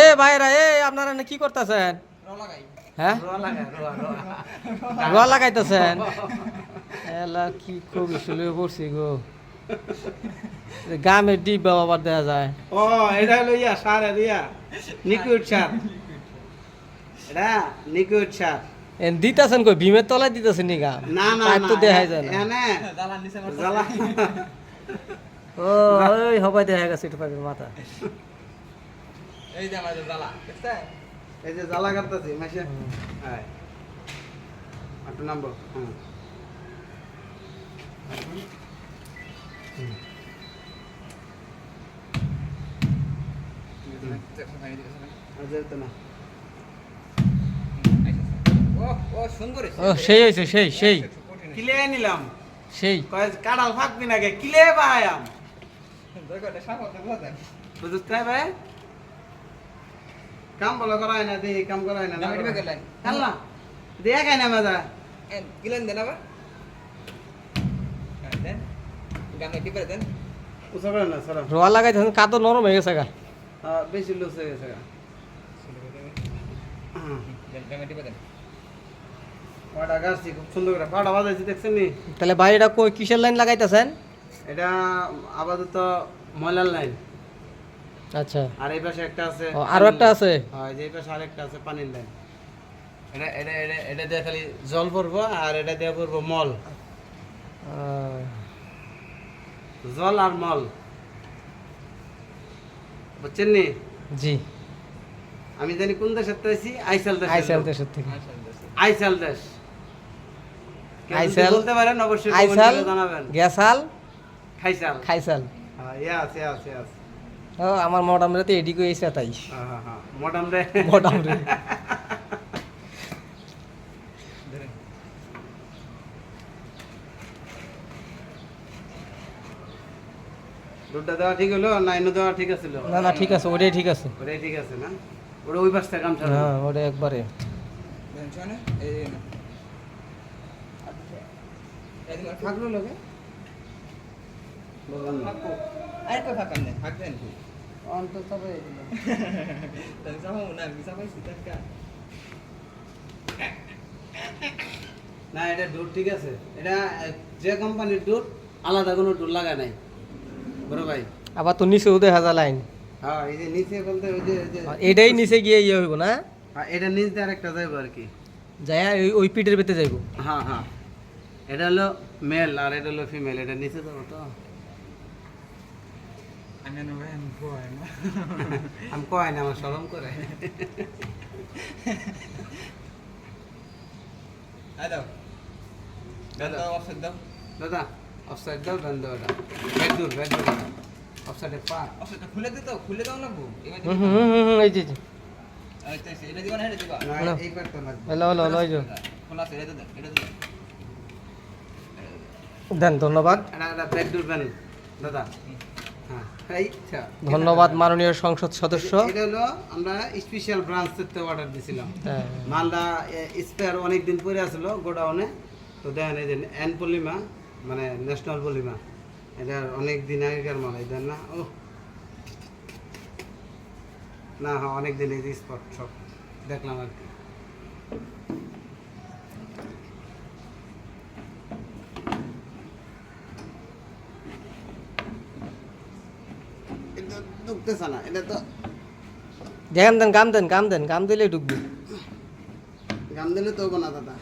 এ ভাইরা এ আপনারা কি করতেছেন? হ্যাঁ রোয়া লাগাইতেছেন? এলা কি কবি শুলে পড়ছি গো, গামের ডিব্বা আবার দেখা যায়। ও এটা হলো সার লিকুইড সার, এটা লিকুইড সার দিতেছেন কই ভীমের তলায় দিতেছেন নি গা? না না পাইপ তো দেখাই যায় না। জ্বালা ও ওই হবাই দেখা গেছে একটু পাইপের মাথা। এই যে আমাদের জ্বালা দেখছেন, এই যে জ্বালা করতেছি মাসে। হ্যাঁ আটটা নাম্বার। ও সেই হয়েছে, সেই সেই কিলে নিলাম, সেই কাঁড়াল ফাঁকবি নাকি কিলে বাহায়াম বুঝছ না ভাই? কাম বলা করায় না, দেখি কাম করায় না না দেয়া খাই না মজা কিলেন দেন আবার দেন গান কি করে দেন উসাবেন না সালাম রোয়া লাগাই তখন কাতো নরম হয়ে গেছে গা। বেশি লুজ হয়ে গেছে গা। পাড়া গাছছি খুব সুন্দর করে পাড়া বাজাইছি দেখছেন নি? তাহলে ভাই এটা কই কিসের লাইন লাগাইতেছেন? এটা আপাতত ময়লার লাইন। আচ্ছা, আর এই পাশে একটা আছে, আরো একটা আছে। হ্যাঁ যে এই পাশে আরেকটা আছে পানির লাইন। এটা এটা এটা এটা দিয়ে খালি জল পড়বো আর এটা দিয়ে পড়বো মল, জল আর মল, বুঝছেন নি? জি আমি জানি কোন দেশের থেকে আইছি, আইসাল দেশ। আইসাল দেশের থেকে। আইসাল দেশ। আইসাল বলতে পারেন অবশ্যই আইসাল কমেন্টে জানাবেন। গ্যাসাল খাইসাল খাইসাল। হ্যাঁ ইয়াস ইয়াস ইয়াস। ও আমার মডাম রে তো এডিকো এসে তাই। হ্যাঁ হ্যাঁ হ্যাঁ মডাম রে মডাম রে দুধটা দেওয়া ঠিক হলো না ইনো দেওয়া ঠিক আছে? না না ঠিক আছে, ওটাই ঠিক আছে। ওটাই ঠিক আছে না? ওটা ওই পাশটা কাম ছাড়া। হ্যাঁ ওটা একবারে থাকলো লোকে আরেকটা ফাঁকা নেই থাকবেন কি অন্তত সবাই তাহলে যাবো না ভিসা পাইছি টাকা না। এটা ডোর ঠিক আছে, এটা যে কোম্পানির ডোর, আলাদা কোনো ডোর লাগা নাই বড় ভাই। আবার তো নিচে ওদের হাজার লাইন। হ্যাঁ এই যে নিচে বলতে ওই যে এটাই নিচে গিয়ে ইয়ে হইব না? হ্যাঁ এটা নিচ দিয়ে আরেকটা যাইব আর কি, যাই ওই পিঠের পেতে যাইব। হ্যাঁ হ্যাঁ এটা হলো মেল আর এটা হলো ফিমেল, এটা নিচে যাবো তো। আমি কয় না, আমার শরম করে। দাদা অফসাইড দাও, ডান দাও, এটা ব্যাক দূর অফসাইডে পা অফসাইডটা খুলে দাও, খুলে দাও না গো। এই যে এটা দিবা না, এটা দিবা না, এইবার তো লাগবে। হ্যালো হ্যালো হ্যালো, এই যে খোলা আছে, এটা দেন, এটা দেন। দেন, ধন্যবাদ। এটা ব্যাক দূর দেন দাদা। হ্যাঁ এইটা ধন্যবাদ মাননীয় সংসদ সদস্য। এটা হলো আমরা স্পেশাল ব্রাঞ্চ থেকে অর্ডার দিয়েছিলাম। হ্যাঁ মালটা স্পেয়ার অনেক দিন পরে আসলো গোডাউনে, তো দেখেন এই যে এন পলিমা মানে ন্যাশনাল পলিমা, এটা অনেক দিন আগেকার মাল। এই দেন না, ও না হ্যাঁ অনেক দিন এই স্পট সব দেখলাম আর কি। এটা ঢুকতেছে না, এটা তো দেখেন, দেন গাম দেন, গাম দেন, গাম দিলে ঢুকবি। গাম দিলে তো হবো না দাদা।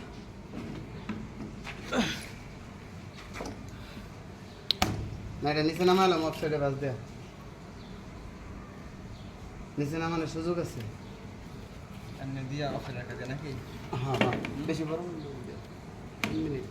না এটা নিচে নামালাম, অফসাইডে বাস দেয়া, নিচে নামানোর সুযোগ আছে। হ্যাঁ হ্যাঁ বেশি বড় 3 মিনিট।